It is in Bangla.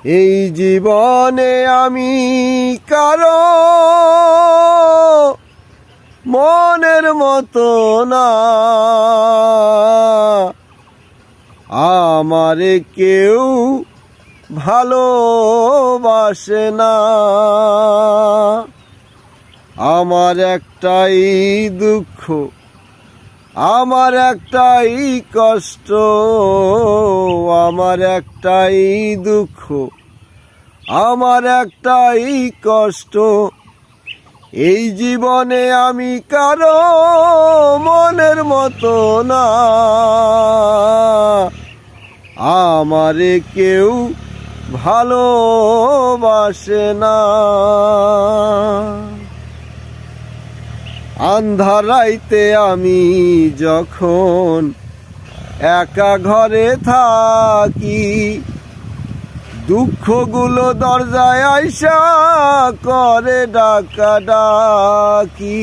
এই জীবনে আমি কারো মনের মতো না, আমারে কেউ ভালোবাসে না। আমার একটাই দুঃখ, আমার একটাই কষ্ট, আমার একটাই দুঃখ, আমার একটাই কষ্ট। এই জীবনে আমি কারো মনের মতো না, আমারে কেউ ভালোবাসে না। আন্ধার রাইতে আমি যখন একা ঘরে থাকি, দুঃখগুলো দরজায় আইসা করে ডাকাডাকি।